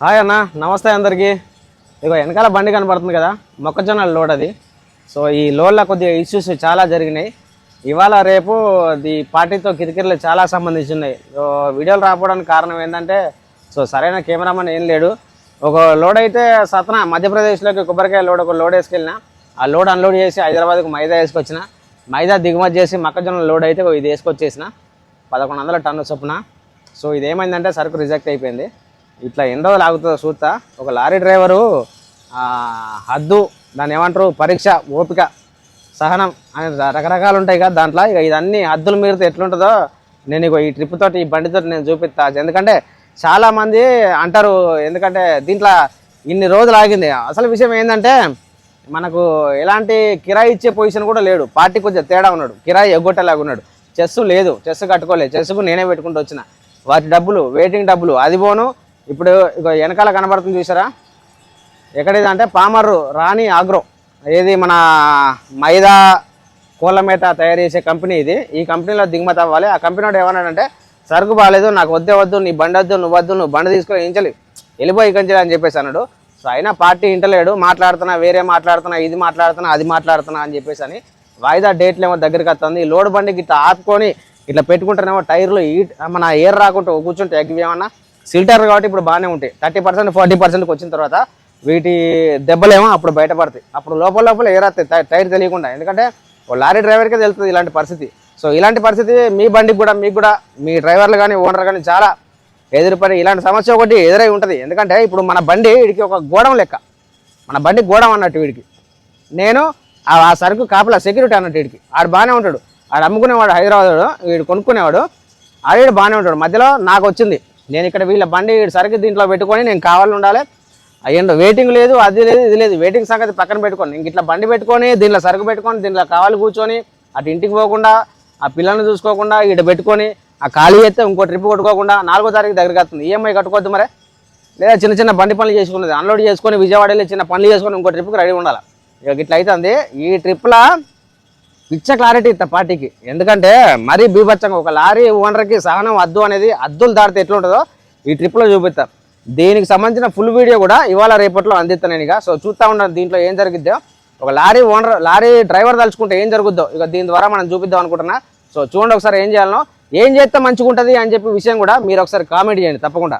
Hi అన్న, నమస్తే అందరికీ. ఇగో వెనకాల బండి కనబడుతుంది కదా, మొక్కజొన్న లోడ్ అది. సో ఈ లోడ్లో కొద్దిగా ఇష్యూస్ చాలా జరిగినాయి. ఇవాళ రేపు ఈ పార్టీతో కిరికిరిలు చాలా సంబంధించి ఉన్నాయి. వీడియోలు రాకపోవడానికి కారణం ఏంటంటే సరైన కెమెరామన్ ఏం లేడు. ఒక లోడ్ అయితే సత్న మధ్యప్రదేశ్లోకి కొబ్బరికాయ లోడ్ ఒక లోడ్ వేసుకెళ్ళిన, ఆ లోడ్ అన్లోడ్ చేసి హైదరాబాద్కు మైదా వేసుకొచ్చిన. మైదా దిగుమతి చేసి మొక్కజొన్న లోడ్ అయితే ఇది వేసుకొచ్చేసిన 1100 టన్ను చొప్పున. సో ఇదేమైందంటే సరుకు రిజెక్ట్ అయిపోయింది. ఇట్లా ఎన్ని రోజులు ఆగుతుందో చూస్తా. ఒక లారీ డ్రైవరు హద్దు, దాన్ని ఏమంటారు, పరీక్ష, ఓపిక, సహనం అని రకరకాలు ఉంటాయి కదా దాంట్లో. ఇక ఇదన్నీ హద్దులు మీరితే ఎట్లుంటుందో నేను ఇక ఈ ట్రిప్ తోటి, ఈ బండితో నేను చూపిస్తా. ఎందుకంటే చాలామంది అంటారు, ఎందుకంటే దీంట్లో ఇన్ని రోజులు ఆగింది. అసలు విషయం ఏంటంటే మనకు ఎలాంటి కిరాయి ఇచ్చే పొజిషన్ కూడా లేడు. పార్టీ కొంచెం తేడా ఉన్నాడు, కిరాయి ఎగ్గొట్టేలాగా ఉన్నాడు. చెస్ లేదు, చెస్ కట్టుకోలేదు, చెస్కు నేనే పెట్టుకుంటూ వచ్చిన. వాటి డబ్బులు, వెయిటింగ్ డబ్బులు, అది పోను. ఇప్పుడు ఇక వెనకాల కనబడుతుంది చూసారా, ఎక్కడేదంటే పామర్రు రాణి ఆగ్రో, ఏది మన మైదా కోళ్ళమేత తయారు చేసే కంపెనీ ఇది. ఈ కంపెనీలో దిగుమతి అవ్వాలి. ఆ కంపెనీ వాడు ఏమన్నాడంటే సరుకు బాగాలేదు, నాకు వద్దే వద్దు, నీ బండి వద్దు, నువ్వు వద్దు, నువ్వు బండి తీసుకొని ఇంచలి వెళ్ళిపోయి కంచెలు అని చెప్పేసి అన్నాడు. సో అయినా పార్టీ ఇంటలేడు, మాట్లాడుతున్నా, వేరే మాట్లాడుతున్నా, ఇది మాట్లాడుతున్నా, అది మాట్లాడుతున్నా అని చెప్పేసి అని వాయిదా డేట్లు ఏమో దగ్గరికి వస్తుంది. లోడ్ బండికి ఇట్లా ఆపుకొని ఇట్లా పెట్టుకుంటేనేమో టైర్లు మన ఎయిర్ రాకుంటూ కూర్చుంటే ఎగ్వి ఏమన్నా సిల్టర్ కాబట్టి ఇప్పుడు బాగానే ఉంటాయి. 30% 40%కి వచ్చిన తర్వాత వీటి దెబ్బలేమో అప్పుడు బయటపడతాయి. అప్పుడు లోపల ఎయిర్ వస్తాయి టైర్ తెలియకుండా. ఎందుకంటే ఓ లారీ డ్రైవర్కే తెలుస్తుంది ఇలాంటి పరిస్థితి. సో ఇలాంటి పరిస్థితి మీ బండికి కూడా, మీకు కూడా, మీ డ్రైవర్లు కానీ ఓనర్ కానీ చాలా ఎదురుపడి ఇలాంటి సమస్య ఒకటి ఎదురై ఉంటుంది. ఎందుకంటే ఇప్పుడు మన బండి వీడికి ఒక గోడం లెక్క, మన బండి గోడం అన్నట్టు వీడికి. నేను ఆ సరుకు కాపలా సెక్యూరిటీ అన్నట్టు వీడికి. ఆడు బాగానే ఉంటాడు, ఆడు అమ్ముకునేవాడు హైదరాబాద్, వీడు కొనుక్కునేవాడు, ఆడు బాగానే ఉంటాడు. మధ్యలో నాకు వచ్చింది, నేను ఇక్కడ వీళ్ళ బండి సరుకు దీంట్లో పెట్టుకొని నేను కావాలని ఉండాలి. అయ్యండు వెయిటింగ్ లేదు, అది లేదు, ఇది లేదు. వెయిటింగ్ సంగతి పక్కన పెట్టుకొని ఇంక ఇట్లా బండి పెట్టుకొని దీంట్లో సరుకు పెట్టుకొని దీంట్లో కావాలి కూర్చొని అటు ఇంటికి పోకుండా, ఆ పిల్లల్ని చూసుకోకుండా, ఇటు పెట్టుకొని ఆ ఖాళీ అయితే ఇంకో ట్రిప్ కొట్టుకోకుండా 4వ తారీఖు దగ్గరికి వస్తుంది. ఈఎంఐ కట్టుకోవద్దు మరే, లేదా చిన్న చిన్న బండి పనులు చేసుకున్నది అన్లోడ్ చేసుకొని విజయవాడ వెళ్ళి చిన్న పనులు చేసుకొని ఇంకో ట్రిప్కి రెడీ ఉండాలి. ఇక ఇట్లా అవుతుంది. ఈ ట్రిప్లో పిచ్చ క్లారిటీ ఇస్తా పార్టీకి. ఎందుకంటే మరీ బీభత్సంగా ఒక లారీ ఓనర్కి సహనం వద్దు అనేది, హద్దులు దాటితే ఎట్లుంటుందో ఈ ట్రిప్లో చూపిస్తా. దీనికి సంబంధించిన ఫుల్ వీడియో కూడా ఇవాళ రేపట్లో అందిస్తాను నేను. ఇక సో చూస్తూ ఉన్నాను దీంట్లో ఏం జరిగిద్దో. ఒక లారీ డ్రైవర్ తలుచుకుంటే ఏం జరుగుద్దో ఇక దీని ద్వారా మనం చూపిద్దాం అనుకుంటున్నా. సో చూడండి ఒకసారి ఏం చేయాలనో, ఏం చేస్తే మంచిగా ఉంటుంది అని చెప్పి విషయం కూడా మీరు ఒకసారి కామెంట్ చేయండి తప్పకుండా.